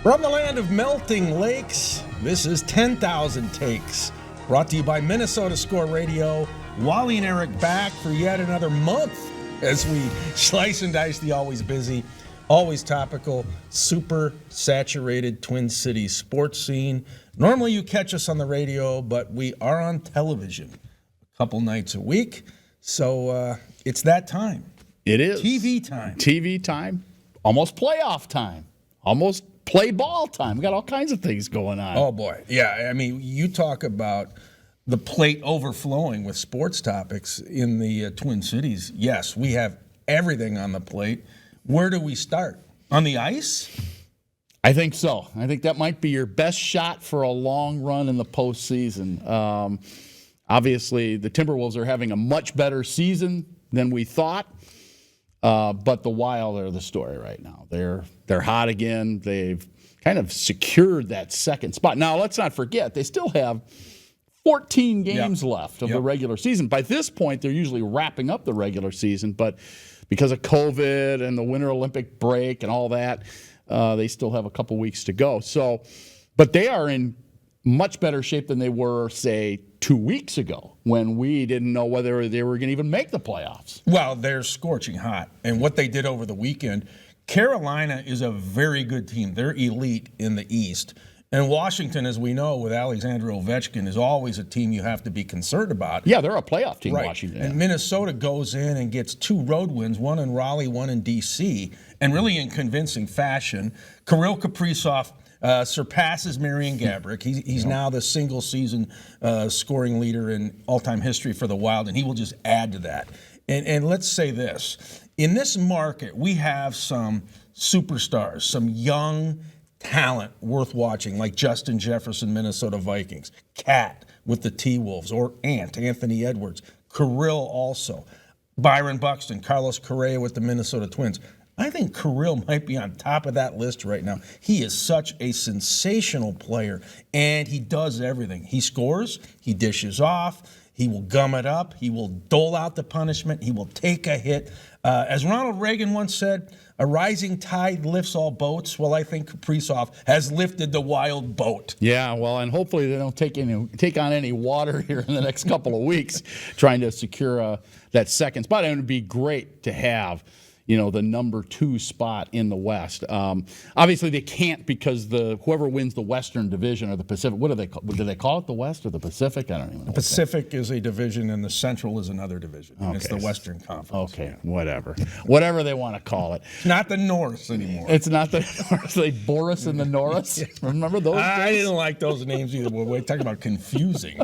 From the land of melting lakes, this is 10,000 Takes, brought to you by Minnesota Score Radio. Wally and Eric back for yet another month as we slice and dice the always busy, always topical, super saturated Twin Cities sports scene. Normally you catch us on the radio, but we are on television a couple nights a week, so it's that time. It is. TV time. TV time. Almost playoff time. Almost play ball time. We got all kinds of things going on. Oh, boy. Yeah, I mean, you talk about the plate overflowing with sports topics in the Twin Cities. Yes, we have everything on the plate. Where do we start? On the ice? I think so. I think that might be your best shot for a long run in the postseason. Obviously, the Timberwolves are having a much better season than we thought. But the Wild are the story right now. They're hot again. They've kind of secured that second spot. Now, let's not forget, they still have 14 games left of the regular season. By this point, they're usually wrapping up the regular season, but because of COVID and the Winter Olympic break and all that, they still have a couple weeks to go. So, but they are in much better shape than they were, say, 2 weeks ago when we didn't know whether they were going to even make the playoffs. Well, they're scorching hot. And what they did over the weekend, Carolina is a very good team. They're elite in the East. And Washington, as we know, with Alexander Ovechkin, is always a team you have to be concerned about. Yeah, they're a playoff team, right. Washington. And Minnesota goes in and gets 2 road wins, one in Raleigh, one in D.C., and really in convincing fashion. Kirill Kaprizov surpasses Marian Gaborik. He's now the single-season scoring leader in all-time history for the Wild, and he will just add to that. And let's say this. In this market, we have some superstars, some young talent worth watching, like Justin Jefferson, Minnesota Vikings, Cat with the T-Wolves, or Anthony Edwards, Kirill also, Byron Buxton, Carlos Correa with the Minnesota Twins. I think Kirill might be on top of that list right now. He is such a sensational player, and he does everything. He scores, he dishes off, he will gum it up, he will dole out the punishment, he will take a hit. As Ronald Reagan once said, a rising tide lifts all boats. Well, I think Kaprizov has lifted the Wild boat. Yeah, well, and hopefully they don't take on any water here in the next couple of weeks trying to secure that second spot. And it would be great to have, the number 2 spot in the West. Obviously, they can't because whoever wins the Western Division or the Pacific, what do they call it, the West or the Pacific? I don't even know. The Pacific is a division and the Central is another division. Okay. It's the Western Conference. Okay, whatever. Whatever they want to call it. It's not the North anymore. It's not the North. Like Boris and the Norris. Remember those days? I didn't like those names either. We're talking about confusing.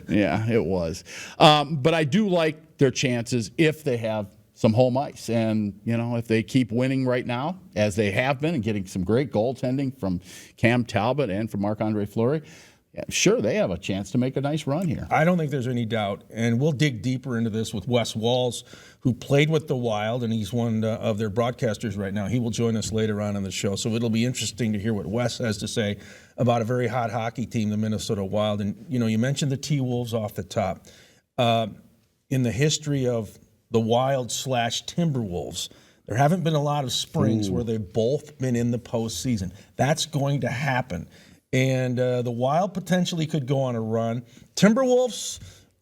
Yeah, it was. But I do like their chances if they have some home ice. And, if they keep winning right now, as they have been, and getting some great goaltending from Cam Talbot and from Marc-Andre Fleury, sure, they have a chance to make a nice run here. I don't think there's any doubt. And we'll dig deeper into this with Wes Walz, who played with the Wild, and he's one of their broadcasters right now. He will join us later on in the show. So it'll be interesting to hear what Wes has to say about a very hot hockey team, the Minnesota Wild. And, you mentioned the T-Wolves off the top. In the history of the Wild/Timberwolves, there haven't been a lot of springs where they've both been in the postseason. That's going to happen. And the Wild potentially could go on a run. Timberwolves,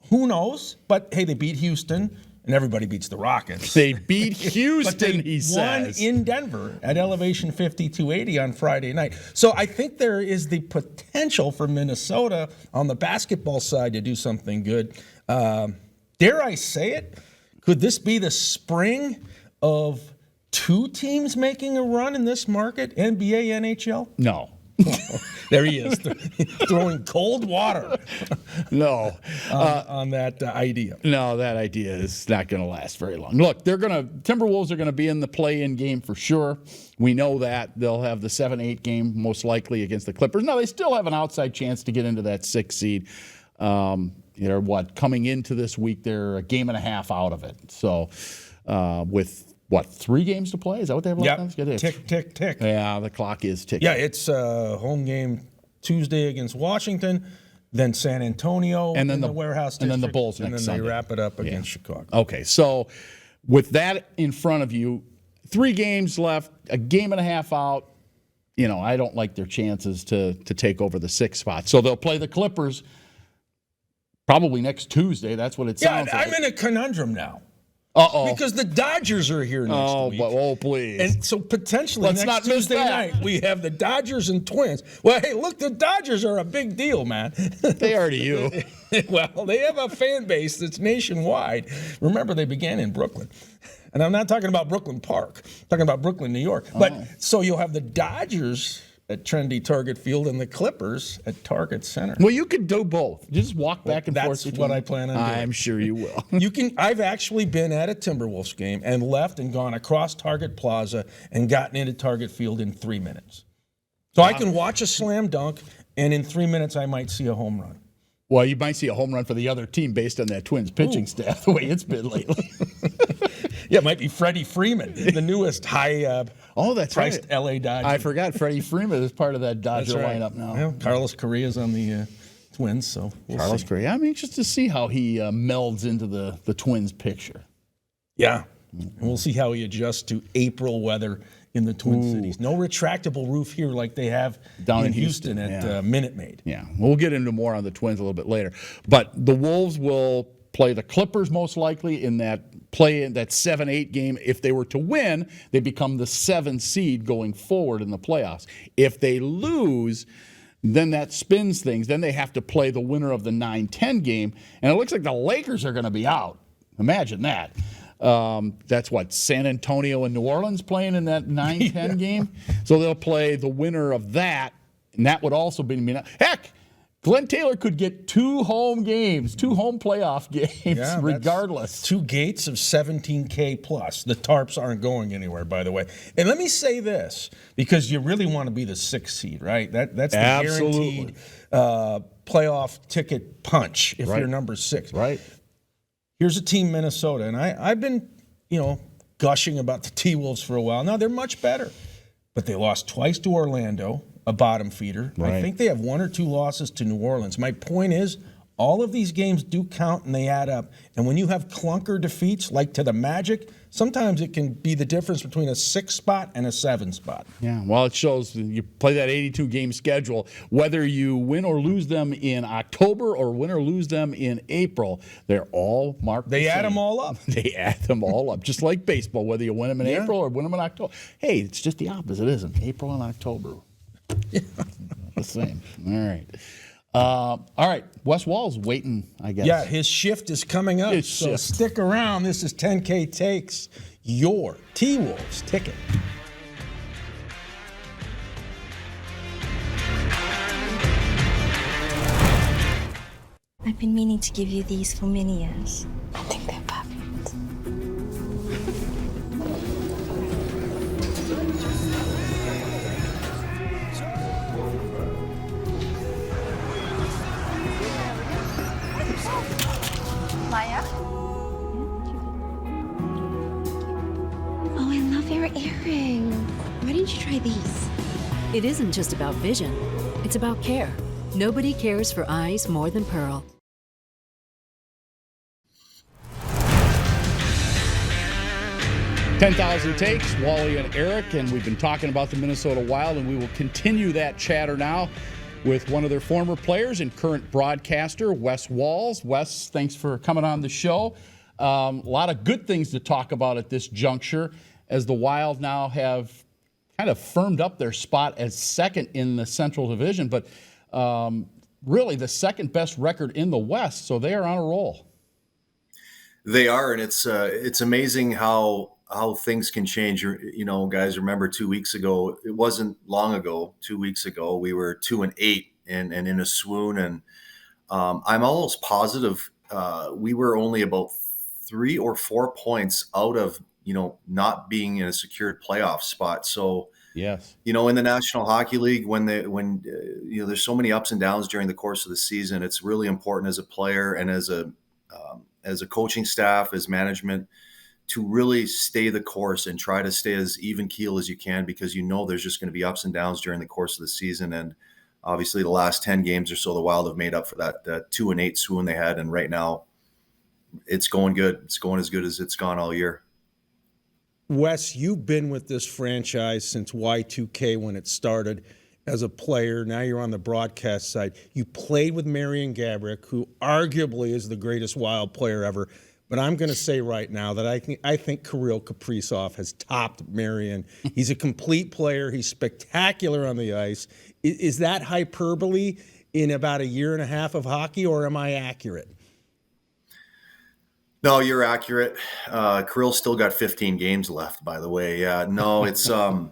who knows? But, hey, they beat Houston, and everybody beats the Rockets. They beat Houston, he says. Won in Denver at Elevation 5280 on Friday night. So I think there is the potential for Minnesota on the basketball side to do something good. Dare I say it? Could this be the spring of 2 teams making a run in this market, NBA, NHL? No. There he is, throwing cold water no on that idea. No, that idea is not going to last very long. Look, Timberwolves are going to be in the play-in game for sure. We know that. They'll have the 7-8 game most likely against the Clippers. Now, they still have an outside chance to get into that 6th seed. Coming into this week, they're a game and a half out of it. So with 3 games to play? Is that what they have left? Yep. Tick, tick, tick. Yeah, the clock is ticking. Yeah, it's home game Tuesday against Washington, then San Antonio, and then the warehouse district, and then the Bulls and next then Sunday. They wrap it up against Chicago. Okay, so with that in front of you, 3 games left, a game and a half out. I don't like their chances to take over the 6th spot. So they'll play the Clippers probably next Tuesday. That's what it sounds like. I'm in a conundrum now. Uh-oh. Because the Dodgers are here next week. Oh, please. And so potentially Let's not next miss Tuesday that. night, we have the Dodgers and Twins. Well, hey, look, the Dodgers are a big deal, man. They are to you. Well, they have a fan base that's nationwide. Remember, they began in Brooklyn. And I'm not talking about Brooklyn Park. I'm talking about Brooklyn, New York. But so you'll have the Dodgers at trendy Target Field and the Clippers at Target Center. Well, you could do both. Just walk back and forth. That's what I plan on doing. I'm sure you will. I've actually been at a Timberwolves game and left and gone across Target Plaza and gotten into Target Field in 3 minutes. So I can watch a slam dunk, and in 3 minutes I might see a home run. Well, you might see a home run for the other team based on that Twins pitching staff, the way it's been lately. Yeah, it might be Freddie Freeman, the newest that's priced right. LA Dodger. I forgot Freddie Freeman is part of that Dodger That's right. lineup now. Well, Carlos Correa's on the Twins, so Carlos Correa. I'm anxious to see how he melds into the Twins picture. Yeah, and we'll see how he adjusts to April weather in the Twin Cities. No retractable roof here like they have Down in Houston at Minute Maid. Yeah, we'll get into more on the Twins a little bit later. But the Wolves will play the Clippers most likely in that 7-8 game. If they were to win, they become the 7th seed going forward in the playoffs. If they lose, then that spins things. Then they have to play the winner of the 9-10 game. And it looks like the Lakers are going to be out. Imagine that. That's what, San Antonio and New Orleans playing in that 9-10 game? So they'll play the winner of that, and that would also be, heck, Glenn Taylor could get 2 home games, 2 home playoff games, regardless. 2 gates of $17K plus. The tarps aren't going anywhere, by the way. And let me say this, because you really want to be the 6th seed, right? That's the guaranteed playoff ticket punch if you're number 6. Right. Here's a team, Minnesota, and I've been, gushing about the T-Wolves for a while. Now, they're much better, but they lost twice to Orlando, a bottom feeder. Right. I think they have 1 or 2 losses to New Orleans. My point is, all of these games do count and they add up. And when you have clunker defeats, like to the Magic, sometimes it can be the difference between a 6 spot and a 7 spot. Yeah, well, it shows you play that 82-game schedule. Whether you win or lose them in October or win or lose them in April, they're all marked the same. They add them all up. They add them all up, just like baseball, whether you win them in April or win them in October. Hey, it's just the opposite, isn't it? April and October. Yeah. The same. All right. All right, Wes Walz waiting, I guess. Yeah, his shift is coming up, so stick around. This is 10K Takes, your T-Wolves ticket. I've been meaning to give you these for many years. I think they're perfect. Maya? Oh, I love your earring. Why didn't you try these? It isn't just about vision. It's about care. Nobody cares for eyes more than Pearl. $10,000 takes, Wally and Eric, and we've been talking about the Minnesota Wild, and we will continue that chatter now with one of their former players and current broadcaster, Wes Walz. Wes, thanks for coming on the show. A lot of good things to talk about at this juncture, as the Wild now have kind of firmed up their spot as second in the Central Division, but really the second best record in the West, so they are on a roll. They are, and it's amazing how things can change. You know, guys, remember 2 weeks ago, it wasn't long ago, 2 weeks ago, we were 2-8 and in a swoon. And I'm almost positive we were only about 3 or 4 points out of, not being in a secured playoff spot. So, yes, in the National Hockey League, when there's so many ups and downs during the course of the season, it's really important as a player and as a coaching staff, as management, to really stay the course and try to stay as even keel as you can, because there's just going to be ups and downs during the course of the season. And obviously the last 10 games or so, the Wild have made up for that 2-8 swoon they had. And right now it's going good. It's going as good as it's gone all year. Wes, you've been with this franchise since Y2K when it started as a player. Now you're on the broadcast side. You played with Marian Gaborik, who arguably is the greatest Wild player ever. But I'm going to say right now that I think Kirill Kaprizov has topped Marian. He's a complete player. He's spectacular on the ice. Is that hyperbole in about a year and a half of hockey, or am I accurate? No, you're accurate. Kirill's still got 15 games left, by the way. Yeah, no, it's I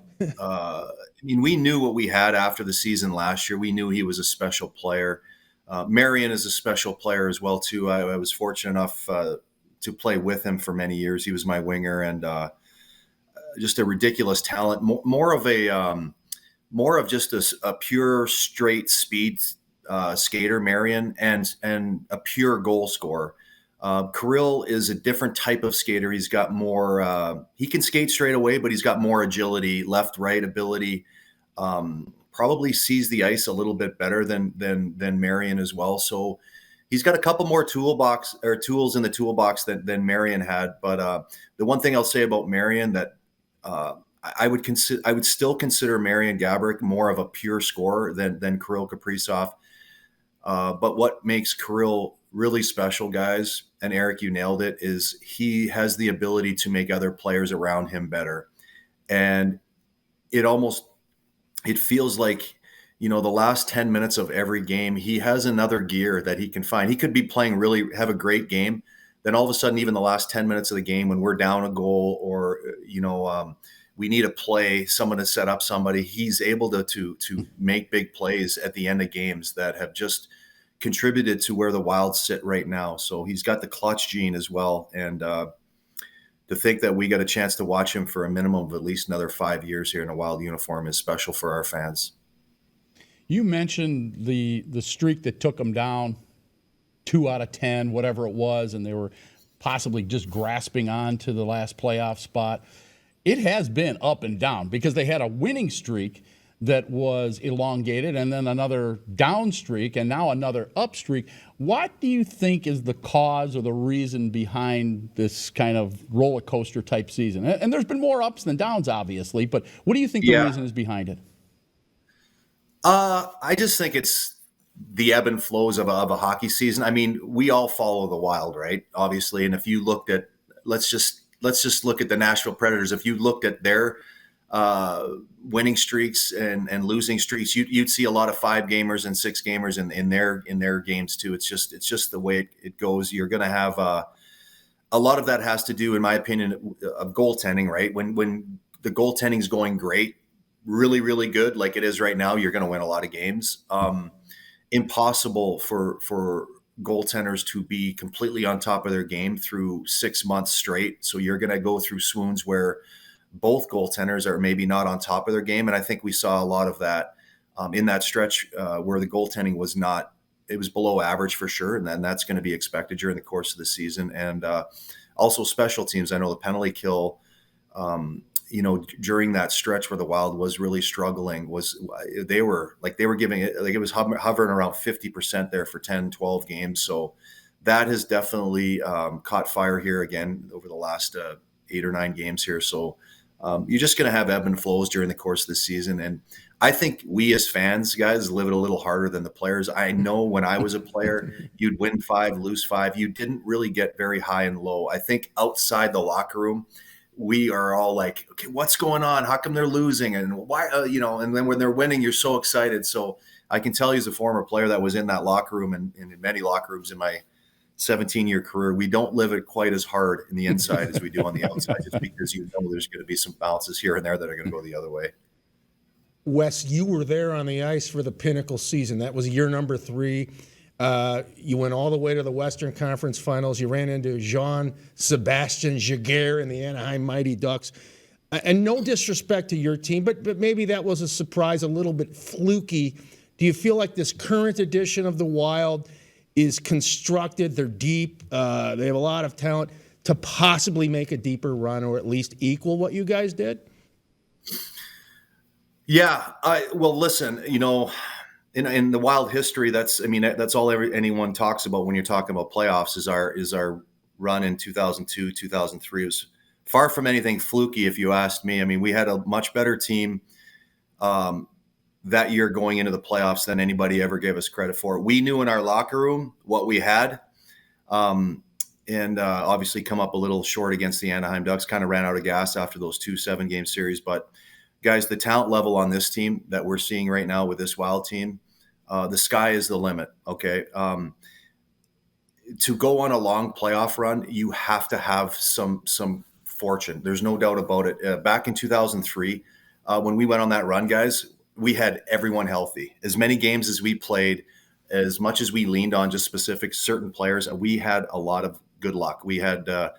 mean, we knew what we had after the season last year. We knew he was a special player. Marian is a special player as well too. I was fortunate enough to play with him for many years. He was my winger, and just a ridiculous talent. More of just a pure straight speed skater, Marian, and a pure goal scorer. Kirill is a different type of skater. He's got more, he can skate straight away, but he's got more agility, left, right ability, probably sees the ice a little bit better than Marian as well. So he's got a couple more tools in the toolbox than Marian had. But the one thing I'll say about Marian that I would still consider Marian Gaborik more of a pure scorer than Kirill Kaprizov. But what makes Kirill really special, guys, and Eric, you nailed it, is he has the ability to make other players around him better. And it feels like, the last 10 minutes of every game, he has another gear that he can find. He could be playing have a great game. Then all of a sudden, even the last 10 minutes of the game, when we're down a goal or, we need a play, someone to set up somebody, he's able to make big plays at the end of games that have just contributed to where the Wild sit right now. So he's got the clutch gene as well. And to think that we got a chance to watch him for a minimum of at least another 5 years here in a Wild uniform is special for our fans. You mentioned the streak that took them down 2 out of 10, whatever it was, and they were possibly just grasping on to the last playoff spot. It has been up and down because they had a winning streak that was elongated and then another down streak and now another up streak. What do you think is the cause or the reason behind this kind of roller coaster type season? And there's been more ups than downs, obviously, but what do you think the reason is behind it? I just think it's the ebb and flows of a hockey season. I mean, we all follow the Wild, right? Obviously. And if you looked at, let's just look at the Nashville Predators. If you looked at their winning streaks and losing streaks, you'd see a lot of 5-gamers and 6-gamers in their games too. It's just the way it goes. You're going to have a lot of that has to do, in my opinion, of goaltending, right? When the goaltending is going great, really, really good, like it is right now, you're going to win a lot of games. Impossible for goaltenders to be completely on top of their game through 6 months straight. So you're going to go through swoons where both goaltenders are maybe not on top of their game. And I think we saw a lot of that in that stretch where the goaltending was not, it was below average for sure. And then that's going to be expected during the course of the season. And also special teams. I know the penalty kill, during that stretch where the Wild was really struggling they were giving it, like it was hovering around 50% there for 10, 12 games. So that has definitely caught fire here again over the last 8 or 9 games here. So you're just going to have ebb and flows during the course of the season. And I think we as fans, guys, live it a little harder than the players. I know when I was a player, you'd win 5, lose 5. You didn't really get very high and low. I think outside the locker room, we are all like, okay, what's going on? How come they're losing? And why, and then when they're winning, you're so excited. So I can tell you as a former player that was in that locker room and in many locker rooms in my 17-year career, we don't live it quite as hard in the inside as we do on the outside, just because there's going to be some bounces here and there that are going to go the other way. Wes, you were there on the ice for the pinnacle season. That was year number 3. You went all the way to the Western Conference Finals. You ran into Jean-Sebastien Giguère in the Anaheim Mighty Ducks. And no disrespect to your team, but maybe that was a surprise, a little bit fluky. Do you feel like this current edition of the Wild is constructed, they're deep, they have a lot of talent to possibly make a deeper run or at least equal what you guys did? Yeah. Well, listen, in the Wild history, that's all anyone talks about when you're talking about playoffs is our run in 2002, 2003. It was far from anything fluky, if you asked me. I mean, we had a much better team that year going into the playoffs than anybody ever gave us credit for. We knew in our locker room what we had, and obviously come up a little short against the Anaheim Ducks. Kind of ran out of gas after those 2 7-game series. But guys, the talent level on this team that we're seeing right now with this Wild team, the sky is the limit. Okay. To go on a long playoff run, you have to have some fortune. There's no doubt about it. Back in 2003, when we went on that run, guys, we had everyone healthy. As many games as we played, as much as we leaned on just specific certain players, we had a lot of good luck. We had, our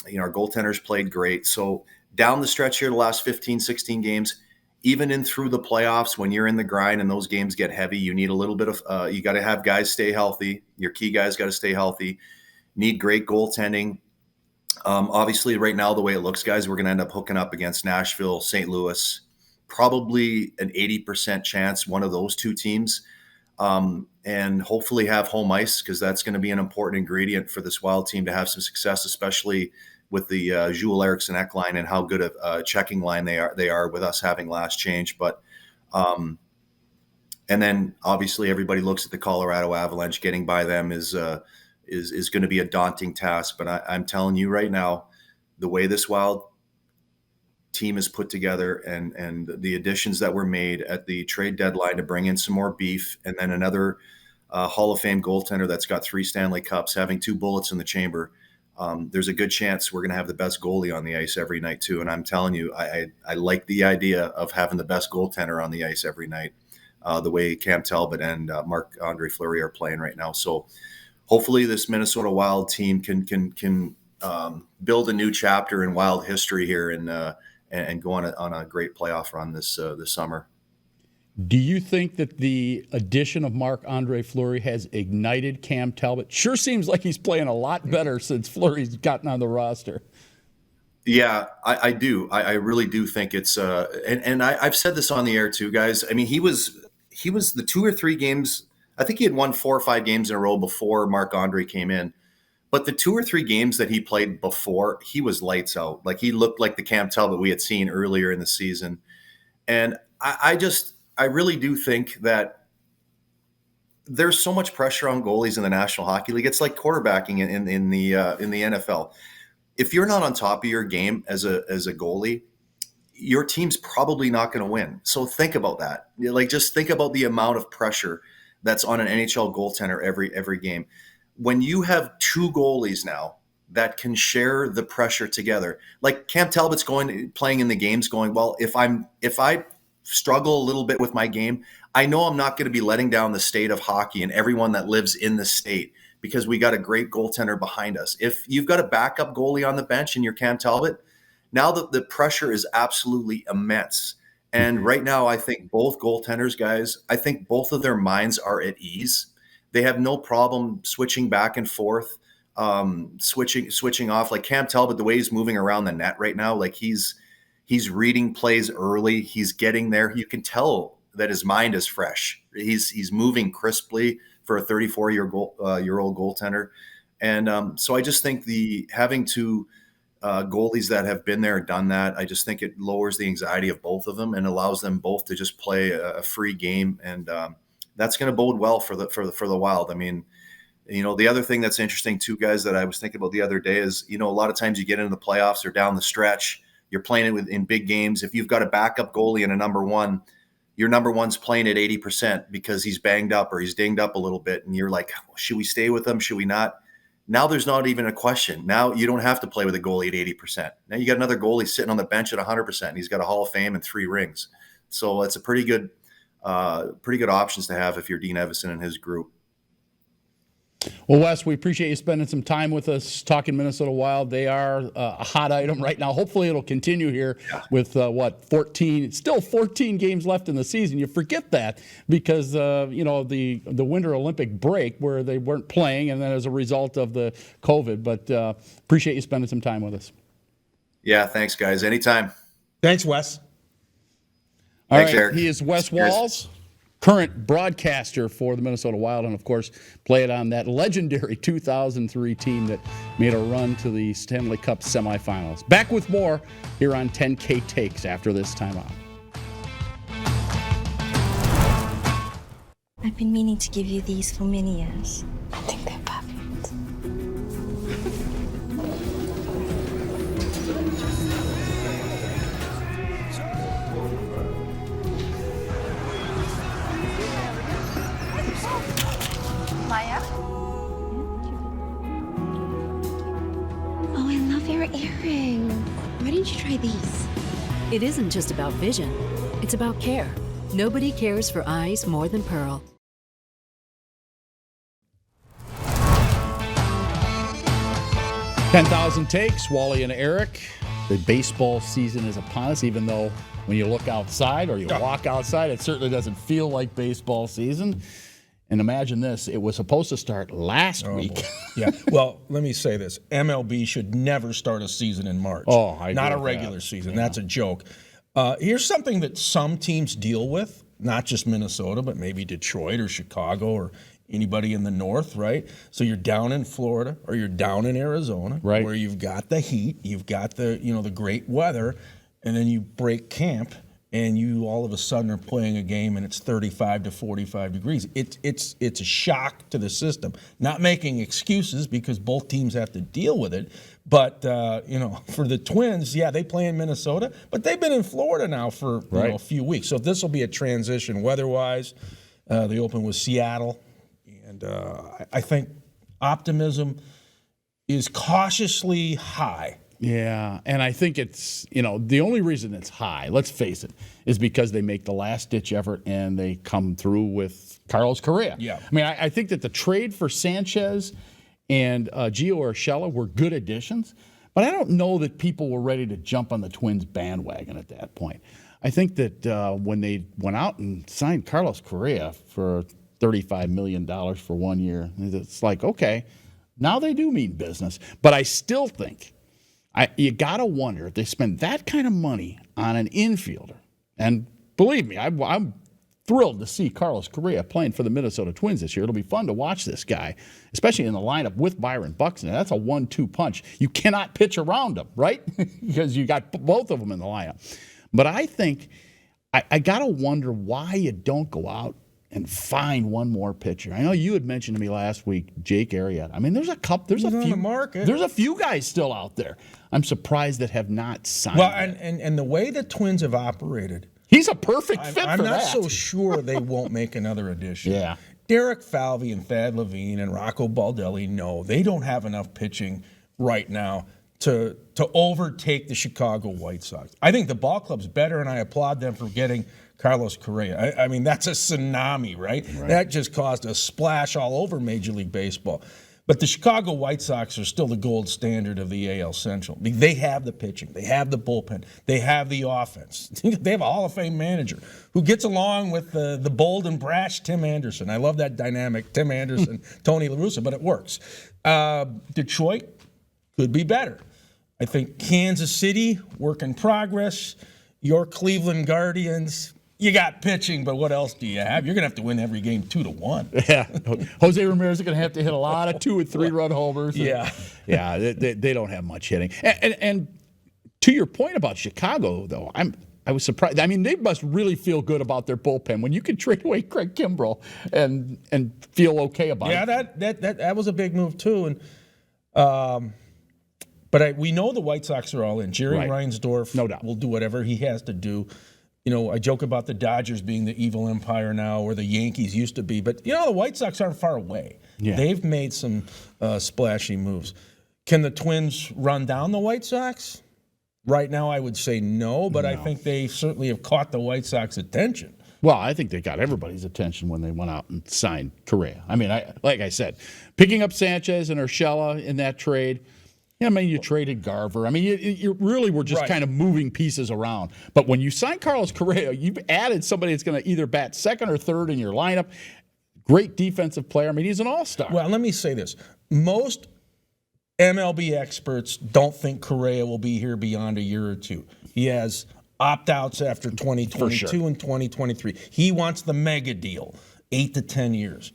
goaltenders played great. So down the stretch here, the last 15, 16 games, even in through the playoffs, when you're in the grind and those games get heavy, you need a little bit of, you got to have guys stay healthy. Your key guys got to stay healthy. Need great goaltending. Obviously, right now, the way it looks, guys, we're going to end up hooking up against Nashville, St. Louis, probably an 80% chance one of those two teams, and hopefully have home ice, because that's going to be an important ingredient for this Wild team to have some success, especially with the Jules Eriksson Ek line and how good a checking line they are with us having last change. But and then obviously everybody looks at the Colorado Avalanche. Getting by them is going to be a daunting task. But I'm telling you right now, the way this Wild team is put together and the additions that were made at the trade deadline to bring in some more beef, and then another Hall of Fame goaltender that's got 3 Stanley Cups, having 2 bullets in the chamber, there's a good chance we're going to have the best goalie on the ice every night too. And I'm telling you, I like the idea of having the best goaltender on the ice every night, the way Cam Talbot and Marc-Andre Fleury are playing right now. So hopefully this Minnesota Wild team can build a new chapter in Wild history here and go on a great playoff run this summer. Do you think that the addition of Marc-Andre Fleury has ignited Cam Talbot? Sure seems like he's playing a lot better since Fleury's gotten on the roster. Yeah, I do. I really do think it's and I've said this on the air too, guys. I mean, he was the 2 or 3 games. I think he had won 4 or 5 games in a row before Marc-Andre came in. But the 2 or 3 games that he played before, he was lights out. Like, he looked like the Cam Talbot we had seen earlier in the season. And I really do think that there's so much pressure on goalies in the National Hockey League. It's like quarterbacking in the NFL. If you're not on top of your game as a goalie, your team's probably not going to win. So think about that. Like, just think about the amount of pressure that's on an NHL goaltender every game. When you have 2 goalies now that can share the pressure together, like Cam Talbot's playing in the games going, well, if I struggle a little bit with my game, I know I'm not going to be letting down the state of hockey and everyone that lives in the state, because we got a great goaltender behind us. If you've got a backup goalie on the bench and you're Cam Talbot, now the pressure is absolutely immense. And right now, I think both goaltenders, guys, I think both of their minds are at ease. They have no problem switching back and forth, switching off. Like Cam Talbot, the way he's moving around the net right now, like he's reading plays early. He's getting there. You can tell that his mind is fresh. He's moving crisply for a 34-year-old goaltender. And so I just think having 2 goalies that have been there, done that, I just think it lowers the anxiety of both of them and allows them both to just play a free game. And that's going to bode well for the Wild. I mean, the other thing that's interesting too, guys, that I was thinking about the other day is, a lot of times you get into the playoffs or down the stretch, you're playing it in big games. If you've got a backup goalie and a number one, your number one's playing at 80% because he's banged up or he's dinged up a little bit. And you're like, should we stay with him? Should we not? Now there's not even a question. Now you don't have to play with a goalie at 80%. Now you got another goalie sitting on the bench at 100%. And he's got a Hall of Fame and 3 rings. So it's a pretty good options to have if you're Dean Evason and his group. Well, Wes, we appreciate you spending some time with us talking Minnesota Wild. They are a hot item right now. Hopefully it'll continue here with 14 games left in the season. You forget that because, the Winter Olympic break where they weren't playing, and then as a result of the COVID. But appreciate you spending some time with us. Yeah, thanks, guys. Anytime. Thanks, Wes. All Thanks, right, Eric. he is Wes Walz. current broadcaster for the Minnesota Wild, and of course, play it on that legendary 2003 team that made a run to the Stanley Cup semifinals. Back with more here on 10K Takes after this timeout. I've been meaning to give you these for many years. I think they're perfect. Maya? Oh, I love your earring. Why didn't you try these? It isn't just about vision, it's about care. Nobody cares for eyes more than Pearl. $10,000 takes, Wally and Eric. The baseball season is upon us, even though when you look outside or you walk outside, it certainly doesn't feel like baseball season. And imagine this, it was supposed to start last week. Boy. Yeah. Well, let me say this. MLB should never start a season in March. Oh, I Not a agree with regular that. season. That's a joke. Here's something that some teams deal with, not just Minnesota, but maybe Detroit or Chicago or anybody in the north, right? So you're down in Florida or you're down in Arizona, Right. where you've got the heat, you've got the the great weather, and then you break camp and you all of a sudden are playing a game and it's 35 to 45 degrees. It's a shock to the system. Not making excuses because both teams have to deal with it. But for the Twins, yeah, they play in Minnesota, but they've been in Florida now for a few weeks. So this will be a transition weather-wise. They open with Seattle, and I think optimism is cautiously high. Yeah, and I think it's, the only reason it's high, let's face it, is because they make the last-ditch effort and they come through with Carlos Correa. Yeah. I mean, I think that the trade for Sanchez and Gio Urshela were good additions, but I don't know that people were ready to jump on the Twins bandwagon at that point. I think that when they went out and signed Carlos Correa for $35 million for 1 year, it's like, okay, now they do mean business. But I still think you got to wonder if they spend that kind of money on an infielder. And believe me, I'm thrilled to see Carlos Correa playing for the Minnesota Twins this year. It'll be fun to watch this guy, especially in the lineup with Byron Buxton. That's a 1-2 punch. You cannot pitch around him, right? Because you got both of them in the lineup. But I think I got to wonder why you don't go out and find one more pitcher. I know you had mentioned to me last week, Jake Arrieta. I mean, there's a He's on the market. There's a few guys still out there. I'm surprised that have not signed. Well, yet. and the way the Twins have operated, He's a perfect fit I'm for not that. so sure they won't make another addition. Yeah. Derek Falvey and Thad Levine and Rocco Baldelli, no, they don't have enough pitching right now to overtake the Chicago White Sox. I think the ball club's better, and I applaud them for getting Carlos Correa. I mean, that's a tsunami, right? That just caused a splash all over Major League Baseball. But the Chicago White Sox are still the gold standard of the AL Central. They have the pitching. They have the bullpen. They have the offense. They have a Hall of Fame manager who gets along with the bold and brash Tim Anderson. I love that dynamic, Tim Anderson, Tony La Russa, but it works. Detroit could be better. I think Kansas City, work in progress. Your Cleveland Guardians, you got pitching, but what else do you have? You're going to have to win every game 2-1. Yeah. Jose Ramirez is going to have to hit a lot of 2- and 3-run homers. Yeah. Yeah, they don't have much hitting. And to your point about Chicago, though, I was surprised. I mean, they must really feel good about their bullpen when you can trade away Craig Kimbrell and feel okay about it. Yeah, that was a big move too. And but we know the White Sox are all in. Jerry Reinsdorf No doubt. will do whatever he has to do. I joke about the Dodgers being the evil empire now, or the Yankees used to be. But, the White Sox aren't far away. Yeah. They've made some splashy moves. Can the Twins run down the White Sox? Right now, I would say no, but I think they certainly have caught the White Sox attention. Well, I think they got everybody's attention when they went out and signed Correa. I mean, like I said, picking up Sanchez and Urshela in that trade, you traded Garver. I mean, you really were just kind of moving pieces around. But when you sign Carlos Correa, you've added somebody that's going to either bat second or third in your lineup. Great defensive player. I mean, he's an all-star. Well, let me say this. Most MLB experts don't think Correa will be here beyond a year or two. He has opt-outs after 2022 and 2023. He wants the mega deal, 8 to 10 years.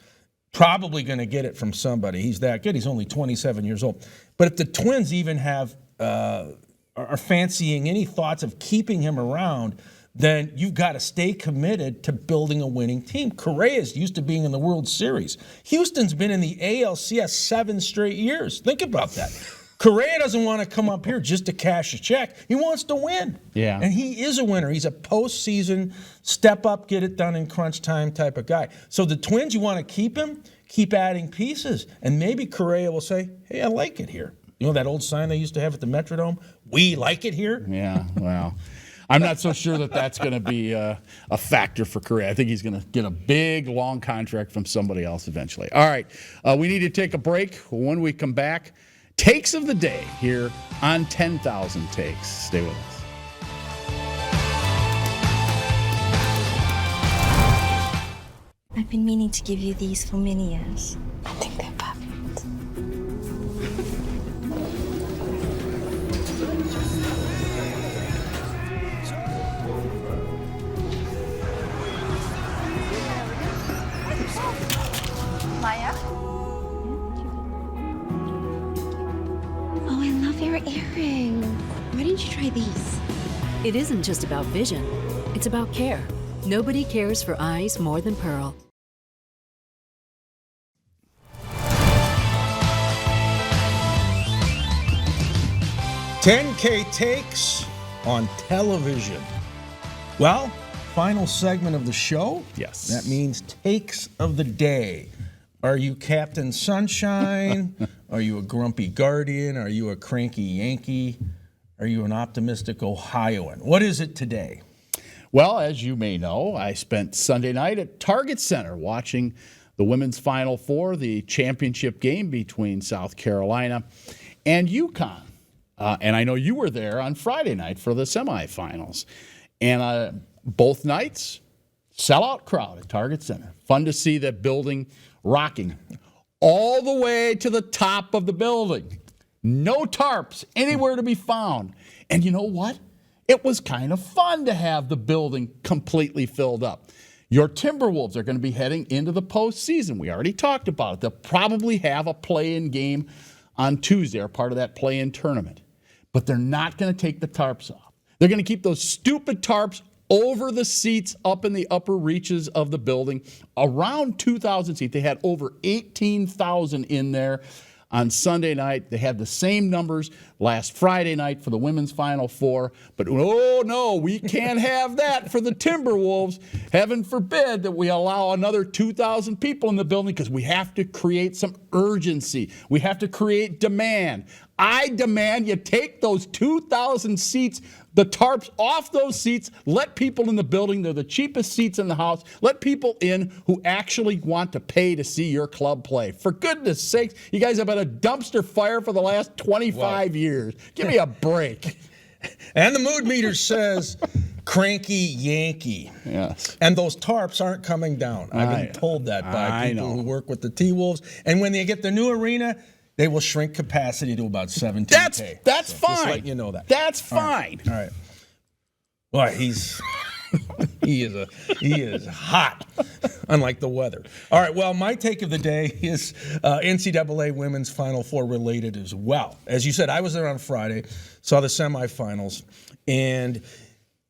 Probably going to get it from somebody. He's that good. He's only 27 years old. But if the Twins even have are fancying any thoughts of keeping him around, then you've got to stay committed to building a winning team. Correa's used to being in the World Series. Houston's been in the ALCS 7 straight years. Think about that. Correa doesn't want to come up here just to cash a check. He wants to win. Yeah. And he is a winner. He's a postseason, step up, get it done in crunch time type of guy. So the Twins, you want to keep him, keep adding pieces. And maybe Correa will say, hey, I like it here. You know that old sign they used to have at the Metrodome? We like it here? Yeah, well, I'm not so sure that that's going to be a factor for Correa. I think he's going to get a big, long contract from somebody else eventually. All right, we need to take a break. When we come back, takes of the day here on 10,000 Takes. Stay with us. I've been meaning to give you these for many years. I think they're perfect. Maya? Oh, I love your earring. Why didn't you try these? It isn't just about vision, it's about care. Nobody cares for eyes more than Pearl. $10K takes on television. Well, final segment of the show. Yes. That means takes of the day. Are you Captain Sunshine? Are you a grumpy Guardian? Are you a cranky Yankee? Are you an optimistic Ohioan? What is it today? Well, as you may know, I spent Sunday night at Target Center watching the women's Final Four, the championship game between South Carolina and UConn. And I know you were there on Friday night for the semifinals. And both nights, sellout crowd at Target Center. Fun to see that building rocking all the way to the top of the building. No tarps anywhere to be found. And you know what? It was kind of fun to have the building completely filled up. Your Timberwolves are going to be heading into the postseason. We already talked about it. They'll probably have a play-in game on Tuesday, or part of that play-in tournament. But they're not going to take the tarps off. They're going to keep those stupid tarps over the seats up in the upper reaches of the building. Around 2,000 seats. They had over 18,000 in there on Sunday night. They had the same numbers last Friday night for the women's Final Four. But oh no, we can't have that for the Timberwolves. Heaven forbid that we allow another 2,000 people in the building, because we have to create some urgency. We have to create demand. I demand you take those 2,000 seats, the tarps off those seats, let people in the building, they're the cheapest seats in the house, let people in who actually want to pay to see your club play. For goodness sakes, you guys have had a dumpster fire for the last 25 years. Give me a break. And the mood meter says cranky Yankee. Yes. And those tarps aren't coming down. I've been told that by people who work with the T-Wolves. And when they get the new arena, they will shrink capacity to about 17K. That's so fine. Just letting you know that. That's fine. All right. Well, he's he is hot, unlike the weather. All right. Well, my take of the day is NCAA Women's Final Four related as well. As you said, I was there on Friday, saw the semifinals, and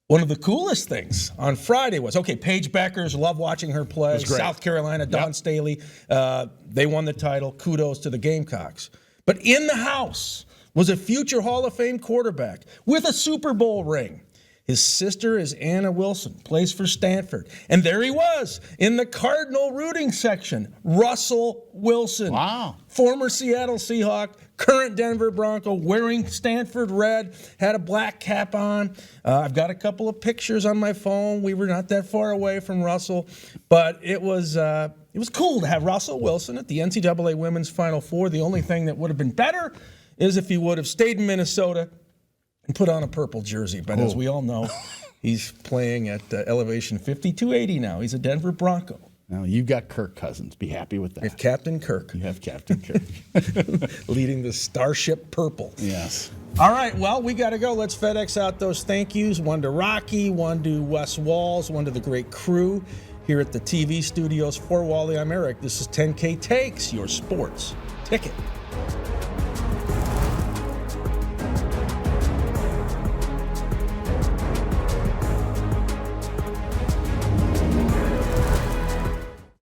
one of the coolest things on Friday was, Paige Beckers, love watching her play. South Carolina, Dawn Staley, they won the title. Kudos to the Gamecocks. But in the house was a future Hall of Fame quarterback with a Super Bowl ring. His sister is Anna Wilson, plays for Stanford. And there he was in the Cardinal rooting section, Russell Wilson. Wow. Former Seattle Seahawk, current Denver Bronco, wearing Stanford red, had a black cap on. I've got a couple of pictures on my phone. We were not that far away from Russell, but it was cool to have Russell Wilson at the NCAA Women's Final Four. The only thing that would have been better is if he would have stayed in Minnesota and put on a purple jersey. But as we all know, he's playing at elevation 5280 now. He's a Denver Bronco. Now, you've got Kirk Cousins. Be happy with that. If Captain Kirk You have Captain Kirk. leading the Starship Purple. Yes. All right, well, we got to go. Let's FedEx out those thank yous. One to Rocky, one to Wes Walz, one to the great crew here at the TV studios. For Wally, I'm Eric. This is 10K Takes, your sports ticket.